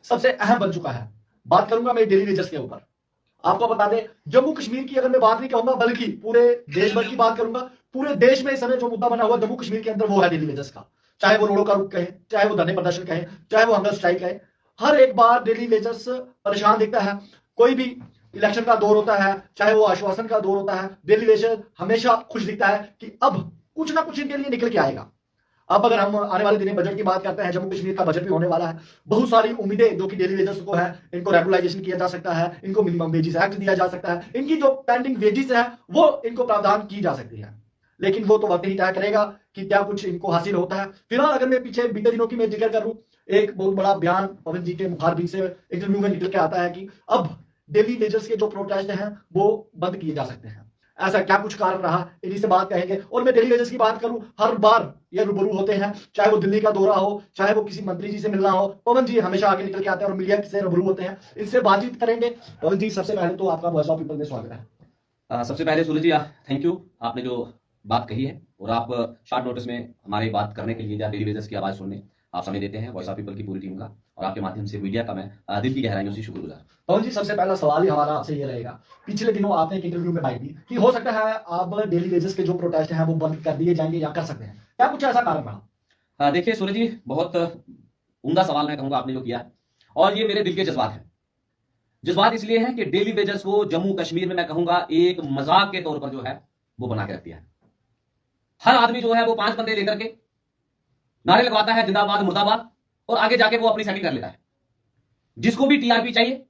सबसे अहम बन चुका है। बात करूंगा मैं डेली वेजेस के ऊपर। आपको बता दें, जम्मू कश्मीर की अगर मैं बात नहीं कहूंगा बल्कि पूरे देश भर की बात करूंगा, पूरे देश में इस समय जो मुद्दा बना हुआ जम्मू कश्मीर के अंदर वो है डेली वेजेस का। चाहे वो रोडों का रुख कहें, चाहे वो धरने प्रदर्शन कहें, चाहे वो हंगर स्ट्राइक कहें, हर एक बार डेली वेजेस परेशान दिखता है। कोई भी इलेक्शन का दौर होता है, चाहे वो आश्वासन का दौर होता है, डेली वेजेस हमेशा खुश दिखता है कि अब कुछ ना कुछ इनके लिए निकल के आएगा। अब अगर हम आने वाले दिनों में बजट की बात करते हैं, जम्मू कश्मीर का बजट भी होने वाला है। बहुत सारी उम्मीदें जो कि डेली वेजेस को है, इनको रेगुलाइजेशन किया जा सकता है, इनको मिनिमम वेजेस एक्ट दिया जा सकता है, इनकी जो पेंडिंग वेजेस है वो इनको प्रावधान की जा सकती है। लेकिन वो तो वक्त ही तय करेगा कि क्या कुछ इनको हासिल होता है। फिलहाल अगर मैं पीछे बीते दिनों की मैं जिक्र करूं, एक बहुत बड़ा बयान पवन जी के मुखारबिन से इंटरव्यू में निकल के आता है कि अब डेली वेजेस के जो प्रोटेस्ट हैं वो बंद किए जा सकते हैं। ऐसा क्या कुछ कारण रहा, इन्हीं से बात कहेंगे। और मैं डेली वेजेस की बात करूं, हर बार ये रूबरू होते हैं, चाहे वो दिल्ली का दौरा हो, चाहे वो किसी मंत्री जी से मिलना हो, पवन जी हमेशा आगे निकल के आते हैं और मीडिया से रूबरू होते हैं, इनसे बातचीत करेंगे। पवन जी, सबसे पहले तो आपका वॉइस ऑफ पीपल में स्वागत है। सबसे पहले सूरज जी थैंक यू, आपने जो बात कही है और आप शॉर्ट नोटिस में हमारी बात करने के लिए या डेली वेजेस की आवाज़ सुनने आप समय देते हैं, वॉइस ऑफ पीपल की पूरी टीम का और आपके माध्यम से मीडिया का मैं दिल की गहराइयों से शुक्रगुजार। पवन जी, सबसे पहला सवाल ही हमारा आपसे ये रहेगा, पिछले दिनों आपने एक इंटरव्यू में बात की कि हो सकता है आप डेली वेजेस के जो प्रोटेस्ट हैं वो बंद कर दिए जाएंगे या कर सकते हैं, क्या कुछ ऐसा कारण रहा? देखिए सूरज जी, बहुत उम्दा सवाल मैं कहूँगा आपने जो किया है और ये मेरे दिल के जज्बात हैं। जज्बात इसलिए हैं कि डेली वेजेस को जम्मू कश्मीर में मैं कहूँगा एक मजाक के तौर पर जो है वो बना के रख दिया है। हर आदमी जो है वो 5 बंदे लेकर के नारे लगवाता है जिंदाबाद मुर्दाबाद और आगे जाके वो अपनी सेटिंग कर लेता है। जिसको भी टीआरपी चाहिए,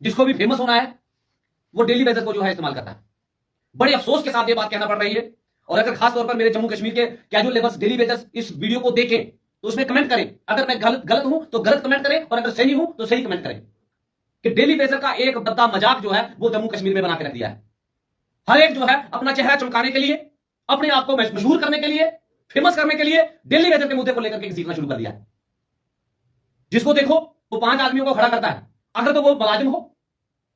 जिसको भी फेमस होना है, वो डेली वेजेस को जो है इस्तेमाल करता है। बड़े अफसोस के साथ ये बात कहना पड़ रही है और अगर खास तौर पर मेरे जम्मू कश्मीर के कैजुअल लेबर्स डेली वेजेस इस वीडियो को देखें तो उसमें कमेंट करें। अगर मैं गलत हूं तो गलत कमेंट करें और अगर सही हूं तो सही कमेंट करें कि डेली वेजेस का एक बद्दा मजाक जो है वो जम्मू कश्मीर में बना के रख दिया है। हर एक जो है अपना चेहरा चमकाने के लिए, अपने आप को मशहूर करने के लिए, फेमस करने के लिए डेली वेजेस के मुद्दे को लेकर के सीखना शुरू कर दिया है। जिसको देखो वो 5 आदमियों को खड़ा करता है, अगर तो वो मुलाजिम हो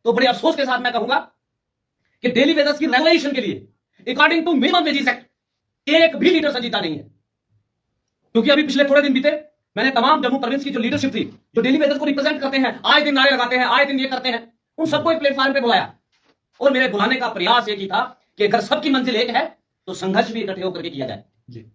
तो बड़े अफसोस के साथ मैं कहूंगा कि डेली वेजेस की रेगुलेशन के लिए according to minimum wages act एक भी लीडर संजीदा नहीं है। क्योंकि अभी पिछले थोड़े दिन बीते, मैंने तमाम जम्मू प्रोविंस की जो लीडरशिप थी, जो डेली वेजेस को रिप्रेजेंट करते हैं, आए दिन नारे लगाते हैं, आए दिन ये करते हैं, उन सबको एक प्लेटफॉर्म पे बुलाया और मेरे बुलाने का प्रयास एक ही था कि अगर सबकी मंजिल एक है तो संघर्ष भी इकट्ठे होकर के किया जाए। जी,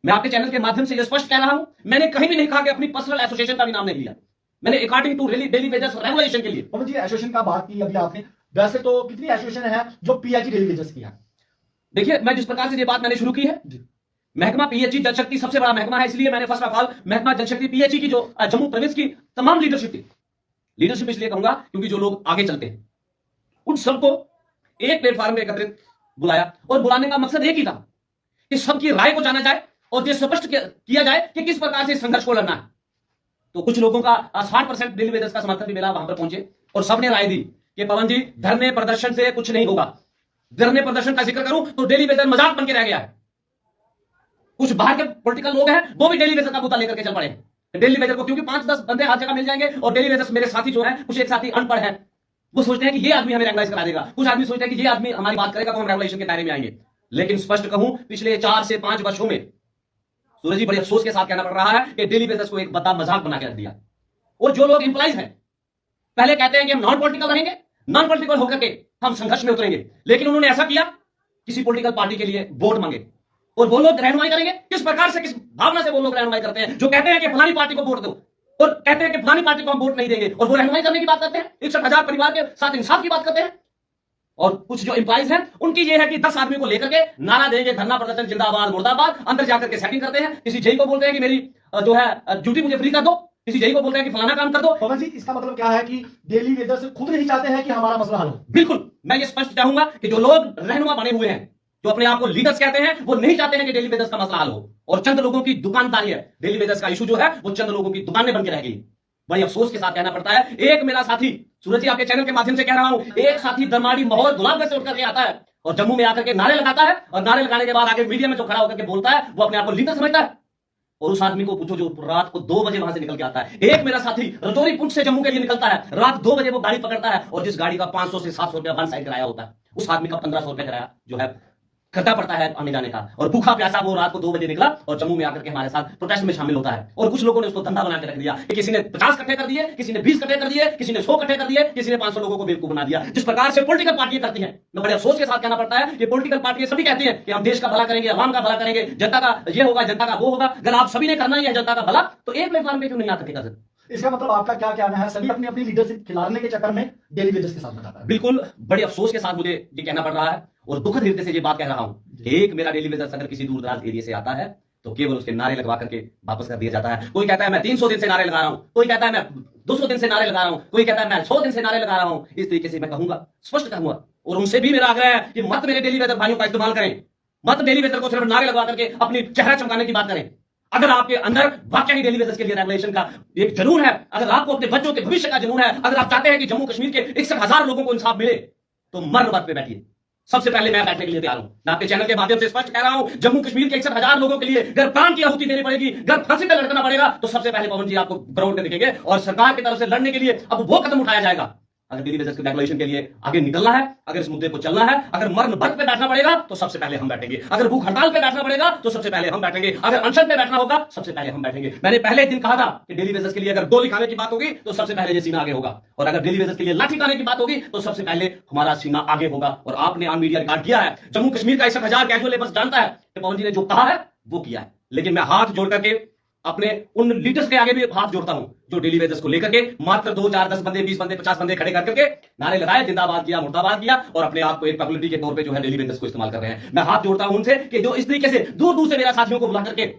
मैं आपके चैनल के माध्यम से यह स्पष्ट कह रहा हूं, मैंने कहीं भी नहीं कहा कि अपनी पर्सनल एसोसिएशन का भी नाम नहीं लिया। मैंने according to daily wages regulation के लिए। पवन जी, एसोसिएशन का बात की अभी आपने, वैसे तो कितनी एसोसिएशन है जो पीएचई डेली वेजेस की है? देखिए, मैं जिस प्रकार से ये बात मैंने शुरू की है, महकमा पीएचई जल शक्ति सबसे बड़ा महकमा है, इसलिए मैंने फर्स्ट ऑफ ऑल महकमा जल शक्ति पीएचई की जो जम्मू प्रोविंस की तमाम लीडरशिप थी, लीडरशिप इसलिए कहूंगा क्योंकि जो लोग आगे चलते हैं उन सबको एक प्लेटफॉर्म में एकत्रित बुलाया और बुलाने का मकसद एक ही था कि सबकी राय को जाना जाए और ये स्पष्ट किया जाए कि किस प्रकार से संघर्ष को लड़ना है। तो कुछ लोगों का 60% डेली वेजेस का समर्थन भी मिला, वहां पर पहुंचे और सबने राय दी कि पवन जी, धरने प्रदर्शन से कुछ नहीं होगा। धरने प्रदर्शन का जिक्र करूं तो डेली वेजेस मजाक बन के रह गया है। कुछ बाहर के पॉलिटिकल लोग हैं वो भी डेली वेजेस का मुद्दा लेकर के चल पड़े हैं डेली वेजेस को, क्योंकि 5-10 बंदे हर जगह मिल जाएंगे और डेली वेजेस मेरे साथी जो है, कुछ एक साथी अनपढ़ है, वो सोचते हैं कि ये आदमी हमें रेगुलाइज करा देगा, कुछ आदमी सोचते हैं कि ये आदमी हमारी बात करेगा तो हम रेगुलेशन के दायरे में आएंगे। लेकिन स्पष्ट कहूं, पिछले 4 से 5 वर्षों में सूरज जी बड़े अफसोस के साथ कहना पड़ रहा है कि डेली वेजेस को एक बद्दा मजाक बना के रख दिया। और जो लोग इंप्लाइज हैं, पहले कहते हैं कि हम नॉन पॉलिटिकल रहेंगे, नॉन पॉलिटिकल होकर के हम संघर्ष में उतरेंगे, लेकिन उन्होंने ऐसा किया, किसी पॉलिटिकल पार्टी के लिए वोट मांगे और वो लोग रहनुमाई करेंगे। किस प्रकार से, किस भावना से वो लोग रहनुमाई करते हैं, जो कहते हैं कि फलानी पार्टी को वोट दो और कहते हैं कि फलानी पार्टी को हम वोट नहीं देंगे, और वो रहनुमाई करने की बात करते हैं, 61,000 परिवार के साथ इंसाफ की बात करते हैं। और कुछ जो एम्प्लॉइज हैं उनकी ये है कि 10 आदमी को लेकर के नारा देंगे, धरना प्रदर्शन जिंदाबाद मुर्दाबाद, अंदर जाकर के सेटिंग करते हैं। किसी जेई को बोलते हैं कि मेरी जो है ड्यूटी मुझे फ्री कर दो, किसी जेई को बोलते हैं कि फलाना काम कर दो। पवन जी, इसका मतलब क्या है कि डेली वेजेस खुद नहीं चाहते हैं कि हमारा मसला हल हो? बिल्कुल, मैं ये स्पष्ट चाहूंगा कि जो लोग रहनुमा बने हुए हैं, जो अपने आप को लीडर्स कहते हैं, वो नहीं चाहते हैं कि डेली वेजेस का मसला हल हो और चंद लोगों की दुकानदारी है। डेली वेजेस का इशू जो है वो चंद लोगों की दुकानें बन के रह गई। बड़ी अफसोस के साथ कहना पड़ता है, एक मेरा साथी, सूरज जी आपके चैनल के माध्यम से कह रहा हूं, एक साथी दरमाड़ी माहौल गुलाबगंज से उठ करके आता है और जम्मू में आकर के नारे लगाता है और नारे लगाने के बाद आगे मीडिया में जो खड़ा होकर के बोलता है वो अपने आप को लीडर समझता है। और उस आदमी को पूछो जो रात को 2 बजे वहां से निकल के आता है। एक मेरा साथी रजौरी पुंछ से जम्मू के लिए निकलता है, रात 2 बजे वो गाड़ी पकड़ता है और जिस गाड़ी का 500 से 700 रुपया वन साइड किराया होता है, उस आदमी का 1500 रुपया किराया जो है खर्चा पड़ता है आने जाने का, और भूखा प्यासा वो रात को 2 बजे निकला और जम्मू में आकर के हमारे साथ प्रोटेस्ट में शामिल होता है। और कुछ लोगों ने उसको धंधा बना के रख दिया कि किसी ने 50 इकट्ठे कर दिए, किसी ने 20 इकट्ठे कर दिए, किसी ने 100 इकट्ठे कर दिए, किसी ने 500 लोगों को बेवकूफ बना दिया। जिस प्रकार से पॉलिटिकल पार्टियां करती हैं, मैं बड़े अफसोस के साथ कहना पड़ता है कि पॉलिटिकल पार्टियां सभी कहती हैं कि हम देश का भला करेंगे, अवाम का भला करेंगे, जनता का ये होगा, जनता का वो होगा। अगर आप सभी ने करना ही है जनता का भला, तो एक प्लेटफॉर्म पे क्यों नहीं आकर के कर सकते? इसका मतलब आपका क्या कहना है, सभी अपनी अपनी लीडरशिप खिलाने के चक्कर में डेली वेजेस के साथ बताता है? बिल्कुल, बड़े अफसोस के साथ मुझे ये कहना पड़ रहा है और दुखद हृदय से ये बात कह रहा हूं। एक मेरा डेली वेजेस अगर किसी दूर दराज एरिया से आता है तो केवल उसके नारे लगवा करके वापस कर दिया जाता है। कोई कहता है मैं 300 दिन से नारे लगा रहा हूं, कोई कहता है मैं 200 दिन से नारे लगा रहा हूं, कोई कहता है मैं 100 दिन से नारे लगा रहा हूं। इस तरीके से मैं कहूंगा, स्पष्ट कहूंगा, और उनसे भी मेरा आग्रह है कि मत मेरे डेली वेजर भाइयों का इस्तेमाल करें, मत डेली वेजर को सिर्फ नारे लगवा करके अपनी चेहरा चमकाने की बात करें। अगर आपके अंदर वाकई ही डेली वेजेस के लिए रेगुलेशन का एक जुनून है, अगर आपको अपने बच्चों के भविष्य का जुनून है, अगर आप चाहते हैं कि जम्मू कश्मीर के 61,000 लोगों को इंसाफ मिले, तो मरण मत पे बैठिए। सबसे पहले मैं बैठने के लिए तैयार हूं। मैं आपके चैनल के माध्यम से स्पष्ट कह रहा हूं, जम्मू कश्मीर के 61,000 लोगों के लिए अगर प्राण की आहुति देनी पड़ेगी, अगर फांसी पे लटकना पड़ेगा, तो सबसे पहले पवन जी आपको ग्राउंड में दिखेंगे और सरकार की तरफ से लड़ने के लिए अब वो कदम उठाया जाएगा। अगर डेली वेजेस के रेगुलेशन के लिए आगे निकलना है, अगर इस मुद्दे को चलना है, अगर मरण भक्त पे बैठना पड़ेगा तो सबसे पहले हम बैठेंगे, अगर भूख हड़ताल पे बैठना पड़ेगा तो सबसे पहले हम बैठेंगे, अगर अनशन पे बैठना होगा सबसे पहले हम बैठेंगे। मैंने पहले दिन कहा था कि डेली वेजेस के लिए अगर गोली खाने की बात होगी तो सबसे पहले ये सीना आगे होगा, और अगर डेली वेजेस के लिए लाठी खाने की बात होगी तो सबसे पहले हमारा सीना आगे होगा। और आपने ऑन मीडिया रिकॉर्ड किया है, जम्मू कश्मीर का 61,000 कैजुअल लेबर्स जानता है कि पवन जी ने जो कहा है वो किया है। लेकिन मैं हाथ जोड़ करके अपने उन लीडर्स के आगे भी हाथ जोड़ता हूं जो डेली वेजेस को लेकर के मात्र 2, 4, 10 बंदे, 20 बंदे, 50 बंदे खड़े करके नारे लगाए, जिंदाबाद किया, मुर्दाबाद किया, और अपने आप को एक पॉपुलरिटी के तौर पे जो है डेली वेजेस को इस्तेमाल कर रहे हैं। मैं हाथ जोड़ता हूं उनसे कि जो इस तरीके से दूर दूर से मेरा साथियों को बुला करके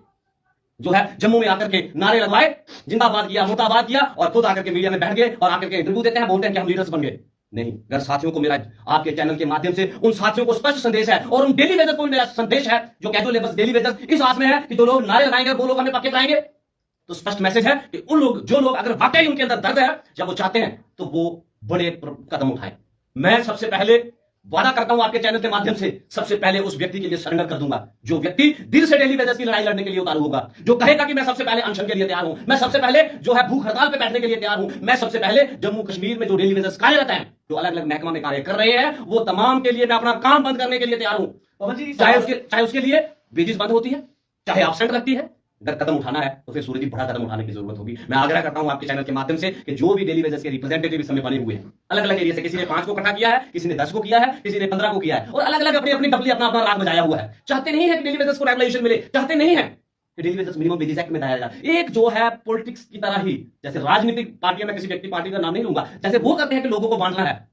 जो है जम्मू में आकर के नारे लगवाए, जिंदाबाद किया, मुर्दाबाद किया, और खुद आकर के मीडिया में बैठ गए और आकर के इंटरव्यू देते हैं, बोलते हैं कि हम लीडर्स बन गए। नहीं, अगर साथियों को मेरा आपके चैनल के माध्यम से उन साथियों को स्पष्ट संदेश है, और उन डेली वेजर्स को मेरा संदेश है जो कैजुअल लेबर्स डेली वेजर्स इस आस में है कि जो लोग नारे लगाएंगे वो लोग हमें पक्के कराएंगे, तो स्पष्ट मैसेज है कि उन लोग जो लोग अगर वाकई उनके अंदर दर्द है या वो चाहते हैं तो वो बड़े कदम उठाएं। मैं सबसे पहले वादा करता हूं आपके चैनल के माध्यम से, सबसे पहले उस व्यक्ति के लिए सरेंडर कर दूंगा जो व्यक्ति दिल से डेली वेजेस की लड़ाई लड़ने के लिए उतारू होगा, जो कहेगा कि मैं सबसे पहले अनशन के लिए तैयार हूं, मैं सबसे पहले जो है भूख हड़ताल पे बैठने के लिए तैयार हूं, मैं सबसे पहले जम्मू कश्मीर में जो डेली वेजेस कार्यरत हैं, जो अलग अलग महकमा में कार्य कर रहे हैं, वो तमाम के लिए मैं अपना काम बंद करने के लिए तैयार हूं। चाहे उसके लिए वेजेस बंद होती है, चाहे एब्सेंट रखती है। अगर कदम उठाना है तो फिर सूरज जी बड़ा कदम उठाने की जरूरत होगी। मैं आग्रह करता हूं आपके चैनल के माध्यम से कि जो भी डेली वेजेस के रिप्रेजेंटेटिव इस समय बने हुए हैं अलग अलग एरिया से, किसी ने 5 को इकट्ठा किया है, किसी ने 10 को किया है, किसी ने 15 को किया है, और अलग अलग अपनी अपनी डबली अपना अपना राग बजाया हुआ है, चाहते नहीं है कि डेली वेजेस को रेगुलेशन मिले, चाहते नहीं है कि daily wages minimum wages act में लाया जाए। एक जो है पॉलिटिक्स की तरह ही, जैसे राजनीतिक पार्टियां, में किसी व्यक्ति पार्टी का नाम नहीं लूंगा, जैसे वो करते हैं कि लोगों को बांटना है,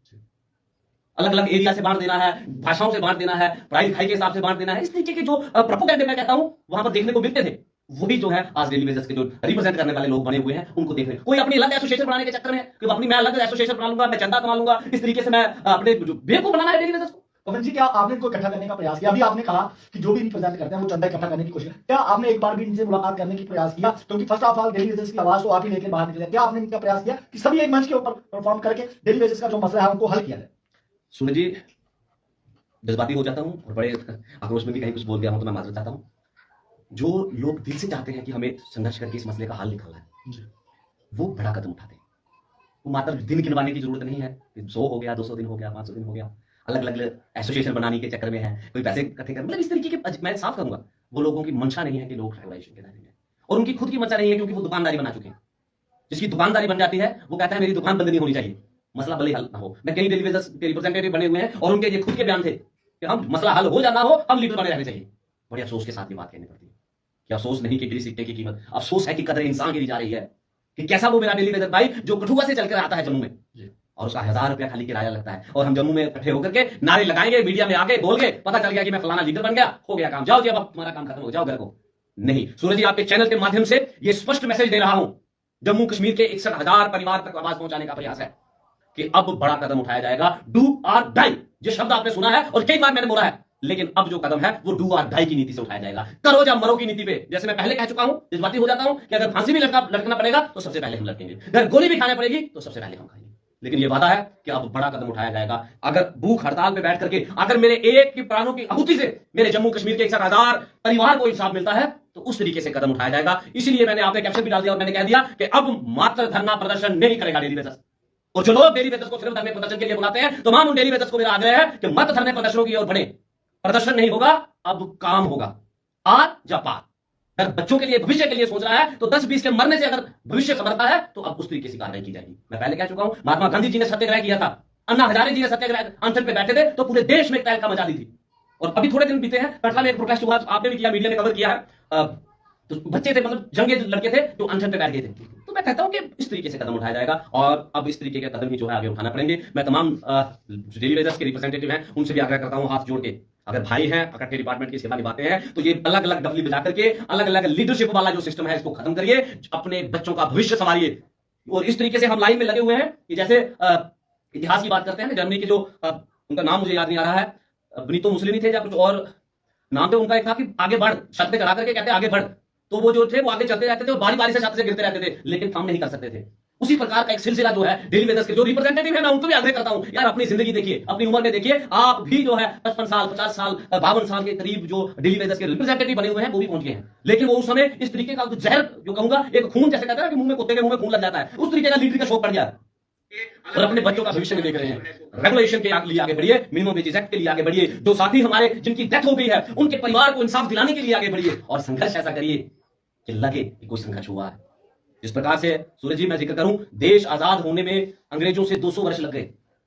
अलग अलग एरिया से बांट देना है, भाषाओं से बांट देना है, पढ़ाई लिखाई के हिसाब से बांट देना है, इस तरीके के जो प्रोपेगेंडा मैं कहता हूं वहां पर देखने को मिलते थे, वही जो है आज डेली वेजेस के जो रिप्रेजेंट करने वाले लोग बने हुए हैं उनको देख रहे हैं। कोई अपनी अलग एसोसिएशन बनाने के चक्कर में कि अपनी मैं अलग एसोसिएशन बना लूंगा, मैं चंदा कमा लूंगा, इस तरीके से मैं अपने बेवकूफ बनाना है डेली वेजेस को। पवन जी, क्या आपने इनको इकट्ठा करने का प्रयास किया? अभी आपने कहा कि जो भी रिप्रेजेंट करते हैं वो चंदा इकट्ठा करने की कोशिश, क्या आपने एक बार भी इनसे मुलाकात करने की प्रयास किया? क्योंकि first of all daily wages की आवाज तो आप ही लेकर बाहर निकले, क्या आपने इनका प्रयास किया कि सभी एक मंच के ऊपर परफॉर्म करके डेली वेजेस का जो मसला है उनको हल किया जाए? सूरज जी, जज्बाती हो जाता हूं और बड़े आक्रोश में भी कहीं कुछ बोल गया हूं तो मैं माजरत चाहता हूं। जो लोग दिल से चाहते हैं कि हमें संघर्ष करके इस मसले का हल निकालना है, वो बड़ा कदम उठाते हैं। वो मात्र दिन गिनवाने की जरूरत नहीं है, 100 हो गया, 200 दिन हो गया, 500 दिन हो गया, अलग अलग एसोसिएशन बनाने के चक्कर में है, कोई पैसे इकट्ठे कर, मतलब इस तरीके के मैं साफ करूंगा वो लोगों की मंशा नहीं है कि लोग रेगुलेशन के दायरे में, और उनकी खुद की मंशा नहीं है क्योंकि वो दुकानदारी बना चुके हैं। जिसकी दुकानदारी बन जाती है वो कहता है मेरी दुकान बंद नहीं होनी चाहिए, मसला भले हल ना हो। मैं कई डेली वेजेस के रिप्रेजेंटेटिव बने हुए हैं और उनके ये खुद के बयान थे कि हम मसला हल हो जाना हो, हम लीडर बने रहने चाहिए। बड़े अफसोस के साथ ये बात कहनी पड़ती है कि अफसोस नहीं कि किसी सिक्के की कीमत, अफसोस है कि कदर इंसान गिरी जा रही है, कि कैसा वो मेरा डेली वेजर भाई जो कठुआ से चलकर आता है जम्मू में और उसका 1000 रुपया खाली किराया लगता है, और हम जम्मू में इकट्ठे होकर के नारे लगाएंगे, मीडिया में आके बोल के पता चल गया कि मैं फलाना लीडर बन गया, हो गया काम, जाओ जी अब हमारा काम खत्म हो, जाओ घर को। नहीं, सूरज जी आपके चैनल के माध्यम से ये स्पष्ट मैसेज दे रहा हूं, जम्मू कश्मीर के 61,000 परिवार तक आवाज पहुंचाने का प्रयास है कि अब बड़ा कदम उठाया जाएगा, डू और डाई। ये शब्द आपने सुना है और कई बार मैंने बोला है, लेकिन अब जो कदम है वो डू और डाई की नीति से उठाया जाएगा, करो या मरो की नीति पे। जैसे मैं पहले कह चुका हूं, जज्बाती हो जाता हूं कि अगर फांसी भी लटकना पड़ेगा तो सबसे पहले हम लटकेंगे, अगर गोली भी खाने पड़ेगी तो सबसे पहले हम खाएंगे। लेकिन ये वादा है कि अब बड़ा कदम उठाया जाएगा। अगर भूख हड़ताल पे बैठ करके अगर मेरे एक की प्राणों की आहुति से मेरे जम्मू कश्मीर के 61,000 परिवार को इंसाफ मिलता है तो उस तरीके से कदम उठाया जाएगा। इसीलिए मैंने आपने कैप्शन भी डाल दिया और मैंने कह दिया कि अब मात्र धरना प्रदर्शन नहीं करेगा डेली वेजेस। और जो लोग डेली वेजेस को सिर्फ धरने प्रदर्शन के लिए बुलाते हैं, तमाम उन डेली वेजेस को मेरा आग्रह है कि मत धरने प्रदर्शनों की ओर बढ़े, प्रदर्शन नहीं होगा, अब काम होगा, आज या पार। अगर बच्चों के लिए, भविष्य के लिए सोच रहा है तो 10-20 के मरने से अगर भविष्य संवरता है तो अब उस तरीके से कार्रवाई की जाएगी। मैं पहले कह चुका हूं, महात्मा गांधी जी ने सत्याग्रह किया था, अन्ना हजारे जी ने सत्याग्रह अनशन पे बैठे थे तो पूरे देश में एक तहलका मचा दी थी। और अभी थोड़े दिन बीते हैं, कटरा में एक प्रोटेस्ट हुआ, आपने भी किया, मीडिया ने कवर किया है। तो बच्चे थे, मतलब जंगे लड़के थे जो अनशन पे बैठ गए थे। तो मैं कहता हूं कि इस तरीके से कदम उठाया जाएगा और अब इस तरीके के कदम ही जो है आगे उठाना पड़ेंगे। मैं तमाम डेली वेजर्स के रिप्रेजेंटेटिव हैं उनसे भी आग्रह करता हूं, हाथ जोड़ के, अगर भाई हैं, इकट्ठे डिपार्टमेंट की सेवा निभाते हैं तो ये अलग अलग डफली बजा करके अलग अलग लीडरशिप वाला जो सिस्टम है इसको खत्म करिए, अपने बच्चों का भविष्य संवारिए। और इस तरीके से हम लाइन में लगे हुए हैं कि जैसे इतिहास की बात करते हैं, जर्मनी के जो उनका नाम मुझे याद नहीं आ रहा है, बनीतो मुसलिनी थे या कुछ और नाम थे उनका, एक था कि आगे बढ़, छत पे चढ़ा करके कहते आगे बढ़। तो वो जो थे वो आगे चलते रहते थे, बारी बारी से छत से गिरते रहते थे, लेकिन काम नहीं कर सकते थे। उसी प्रकार का एक सिलसिला जो है डेली वेजर्स के जो रिप्रेजेंटेटिव है, मैं उनको भी आग्रह करता हूं, यार अपनी जिंदगी देखिए, अपनी उम्र में देखिए, आप भी जो है 55 साल 50 साल 52 साल के करीब जो डेली वेजर्स के रिप्रेजेंटेटिव बने हुए हैं वो भी पहुंच गए हैं। लेकिन वो उस समय इस तरीके का जहर, जो कहूंगा एक खून, जैसे कहते हैं कि मुंह में, कुत्ते के मुंह में खून लग जाता है, उस तरीके का लीडर का शौक पड़ गया और अपने बच्चों का भविष्य में देख रहे हैं। रेगुलेशन के लिए आगे बढ़िए, मिनिमम वेजेस एक्ट के लिए आगे बढ़िए, जो साथी हमारे जिनकी डेथ हो गई है उनके परिवार को इंसाफ दिलाने के लिए आगे बढ़िए और संघर्ष ऐसा करिए कि लगे कि कोई संघर्ष हुआ है। जिस प्रकार से सूरज जी मैं जिक्र करूं, देश आजाद होने में अंग्रेजों से 200 वर्ष लग गए।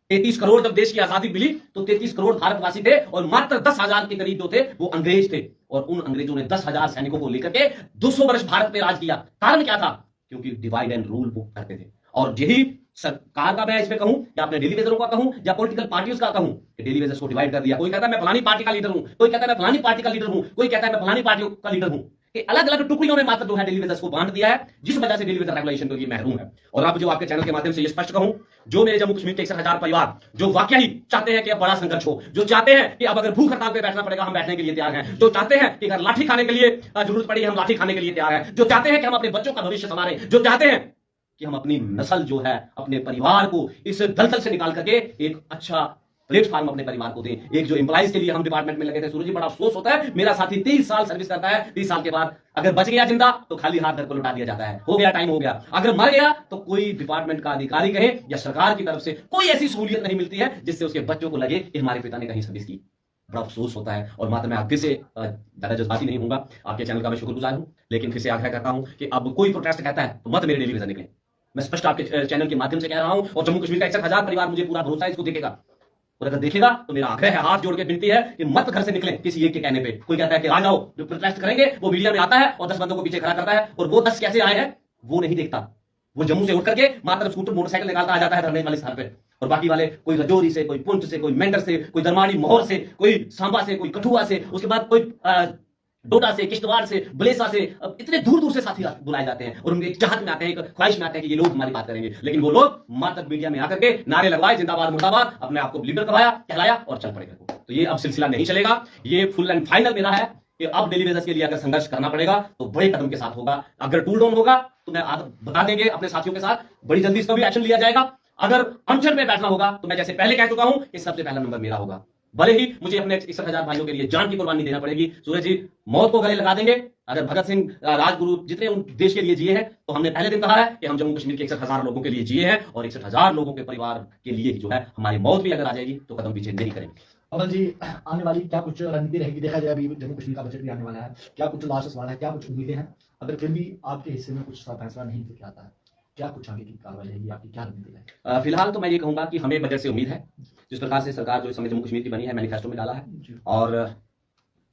33 करोड़ जब देश की आजादी मिली तो 33 करोड़ भारतवासी थे और मात्र 10,000 के करीब जो थे वो अंग्रेज थे। और उन अंग्रेजों ने 10,000 सैनिकों को लेकर के 200 वर्ष भारत में राज किया। कारण क्या था? क्योंकि डिवाइड एंड रूल वो करते थे। और यही सरकार का, मैं इसमें कहूं या अपने डेली वेजरों का कहूं या पॉलिटिकल पार्टियों का कहूं, डेली वेजर्स को डिवाइड कर दिया। कोई कहता है मैं फलानी पार्टी का लीडर हूं, कोई कहता है मैं फलानी पार्टी का लीडर हूं, कोई कहता है मैं फलानी पार्टी का लीडर हूं। अलग अलग टुकड़ियों में मात्र जो है डेली वेजर्स को बांट दिया है, जिस वजह से डेली वेजर रेगुलेशन को ये महरूम है। और अब जो आपके चैनल के माध्यम से ये स्पष्ट कहूं, जो मेरे जम्मू कश्मीर के 61,000 परिवार जो वाकई ही चाहते हैं कि अब बड़ा संघर्ष हो, जो चाहते हैं कि अब अगर भूख हड़ताल पे बैठना पड़ेगा हम बैठने के लिए तैयार हैं, जो चाहते हैं कि अगर लाठी खाने के लिए जरूरत पड़ी हम लाठी खाने के लिए तैयार हैं, जो चाहते हैं कि हम अपने बच्चों का भविष्य संवारें, जो चाहते हैं कि हम अपनी नस्ल जो है, अपने परिवार को इस दलदल से निकाल करके एक अच्छा प्लेटफॉर्म अपने परिवार को दें। एक जो एम्प्लॉइज के लिए हम डिपार्टमेंट में लगे थे, सूरज जी बड़ा अफसोस होता है, मेरा साथी 30 साल सर्विस करता है, 30 साल के बाद अगर बच गया जिंदा तो खाली हाथ घर को लौटा दिया जाता है, हो गया, टाइम हो गया। अगर मर गया तो कोई डिपार्टमेंट का अधिकारी कहे या सरकार की तरफ से कोई ऐसी सहूलियत नहीं मिलती है जिससे उसके बच्चों को लगे कि हमारे पिता ने कहीं सर्विस की। बड़ा अफसोस होता है। और मात्र मैं आप फिर से ज्यादा जज्बाती नहीं हूंगा, आपके चैनल का मैं शुक्रगुजार हूं, लेकिन फिर से आग्रह करता हूं कि अब कोई प्रोटेस्ट कहता है तो मत मेरे डेली वेजर निकले। मैं स्पष्ट आपके चैनल के माध्यम से कह रहा हूं और जम्मू कश्मीर का 61,000 परिवार, मुझे पूरा भरोसा है इसको देखेगा। और अगर देखेगा तो मेरा आग्रह है, हाथ जोड़ के विनती है कि मत घर से निकले किसी एक के कहने पे। कोई कहता है कि आ जाओ, जो प्रोटेस्ट करेंगे वो मीडिया में आता है और 10 बंदों को पीछे खड़ा करता है और वो 10 कैसे आए हैं वो नहीं देखता। वो जम्मू से उठ करके मात्र स्कूटर मोटरसाइकिल निकालता आ जाता है धरने वाले स्थान पे, और बाकी वाले कोई रजौरी से, कोई पुंछ से, कोई मेंढर से, कोई दरमानी मोहर से, कोई सांबा से, कोई कठुआ से, उसके बाद कोई डोडा से, किश्तवाड़ से, बलेसा से, इतने दूर दूर से साथी बुलाए जाते हैं और उनके एक चाहत में आते हैं, एक ख्वाहिश में आते हैं कि ये लोग हमारी बात करेंगे। लेकिन वो लोग मात्र मीडिया में आकर के नारे लगवाए, जिंदाबाद मुर्दाबाद, अपने आप को लीडर कहलाया और चल पड़ेगा। तो ये अब सिलसिला नहीं चलेगा। ये फुल एंड फाइनल मेरा है कि अब डेली वेजर्स के लिए अगर संघर्ष करना पड़ेगा तो बड़े कदम के साथ होगा। अगर टूल डाउन होगा तो मैं बता देंगे अपने साथियों के साथ, बड़ी जल्दी इसका भी एक्शन लिया जाएगा। अगर अनशन में बैठना होगा तो मैं जैसे पहले कह चुका हूं कि सबसे पहला नंबर मेरा होगा, भले ही मुझे अपने 61,000 भाइयों के लिए जान की कुर्बानी देना पड़ेगी। सूरज जी मौत को गले लगा देंगे। अगर भगत सिंह, राजगुरु जितने उन देश के लिए जिए हैं, तो हमने पहले दिन कहा है कि हम जम्मू कश्मीर के 61,000 लोगों के लिए जिए हैं और 61,000 लोगों के परिवार के लिए जो है हमारी मौत भी अगर आ जाएगी तो कदम पीछे नहीं करेंगे। अमन जी, आने वाली क्या कुछ रणनीति रहेगी? देखा जाए अभी जम्मू कश्मीर का बजट भी आने वाला है, क्या कुछ लास्ट सवाल है, क्या कुछ उम्मीदें हैं? अगर फिर भी आपके हिस्से में कुछ फैसला नहीं लेके आता है, क्या कुछ आगे की कार्रवाई रहेगी, आपकी क्या रणनीति है? फिलहाल तो मैं ये कहूंगा कि हमें बजट से उम्मीद है। जिस प्रकार से सरकार जो इस समय जम्मू कश्मीर की बनी है, मैनिफेस्टो में डाला है, और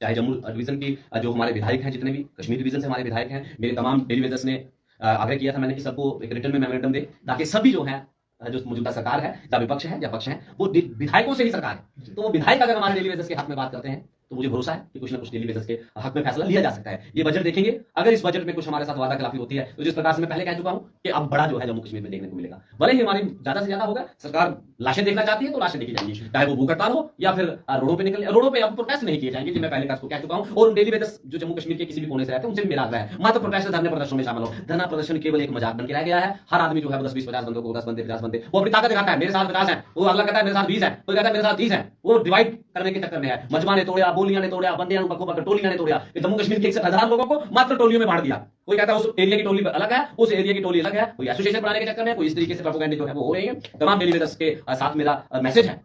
चाहे जम्मू डिवीजन की जो हमारे विधायक हैं, जितने भी कश्मीर डिवीजन से हमारे विधायक हैं, मेरे तमाम डेली वेजर्स ने आग्रह किया था मैंने कि सबको एक रिटर्न में मेमोरेंडम दे, ताकि सभी जो है, जो मौजूदा सरकार है, या विपक्ष है या पक्ष है, वो विधायकों से ही सरकार है। तो वो विधायक अगर हमारे डेली वेजर्स के हक में बात करते हैं तो मुझे भरोसा है कि कुछ ना कुछ डेली वेजर्स के हक में फैसला लिया जा सकता है। ये बजट देखेंगे, अगर इस बजट में कुछ हमारे साथ वादा खिलाफी होती है तो जिस प्रकार से मैं पहले कह चुका हूं कि अब बड़ा जो है जम्मू कश्मीर में देखने को मिलेगा। भले ही हमारी ज्यादा से ज्यादा होगा, सरकार लाशें देखना चाहती है तो लाशें देखी जाएंगी, चाहे वो भूख हड़ताल हो या फिर रोडों पे निकल, रोडों पे अब प्रोटेस्ट नहीं किए जाएंगे, मैं पहले कह चुका हूं। और डेली वेजर्स जो जम्मू कश्मीर के किसी भी कोने से रहते हैं उनसे भी मेरा आग्रह है, मात्र प्रोटेस्ट धरने प्रदर्शन में शामिल हो। धरना प्रदर्शन केवल एक मजाक बन के रह गया है। हर आदमी जो है 10, 20, 50 बंदों को 10 बंदे 50 बंदे वो अपनी ताकत दिखाता है, मेरे साथ 50 है, वो अगला कहता है मेरे साथ 20 है, कोई कहता है मेरे साथ 30 है, वो डिवाइड करने के चक्कर में है। मजमा ने तोड़ा, बोलियां ने तोड़ा, बंदे टोलियां ने तोड़ा। जम्मू कश्मीर के 61,000 लोगों को मात्र टोलियों में बांट दिया। कोई कहता है उस एरिया की टोली अलग है, उस एरिया की टोली अलग है, कोई एसोसिएशन बनाने के चक्कर में, कोई इस तरीके से प्रोपेगेंडा जो है वो हो रही है। तमाम डेली वेजर्स के साथ मेरा मैसेज है,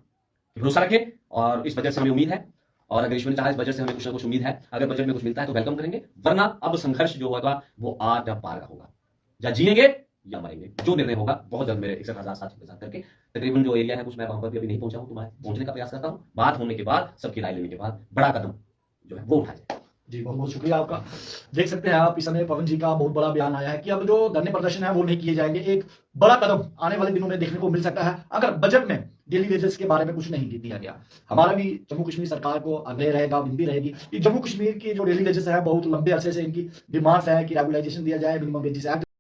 भरोसा रखें और इस वजह से हमें उम्मीद है। और अगर ईश्वर ने चाहा इस बजट से हमें कुछ ना कुछ उम्मीद है, अगर बजट में कुछ मिलता है तो वेलकम करेंगे, वरना अब संघर्ष जो होगा वो आज या पार का होगा, या जिएंगे या मरेंगे, जो निर्णय होगा। बहुत जल्द मेरे 61,000 साथियों के साथ करके तकरीबन जो एरिया है कुछ मैं वहां पर भी अभी नहीं पहुंचा हूं, तो मैं पहुंचने का प्रयास करता हूं। बात होने के बाद, सबकी राय लेने के बाद बड़ा कदम जो है वो उठाया जाए। जी, बहुत बहुत शुक्रिया आपका। देख सकते हैं आप, इस समय पवन जी का बहुत बड़ा बयान आया है कि अब जो धरने प्रदर्शन है वो नहीं किए जाएंगे। एक बड़ा कदम आने वाले दिनों में देखने को मिल सकता है, अगर बजट में डेली वेजेस के बारे में कुछ नहीं दिया गया। हमारा भी जम्मू कश्मीर सरकार को आग्रह रहेगा, विनती रहेगी कि जम्मू कश्मीर की जो डेली वेजेस है, बहुत लंबे अरसे से इनकी डिमांड्स है कि रेगुलाइजेशन दिया जाए, मिनिमम वेजेस एक्ट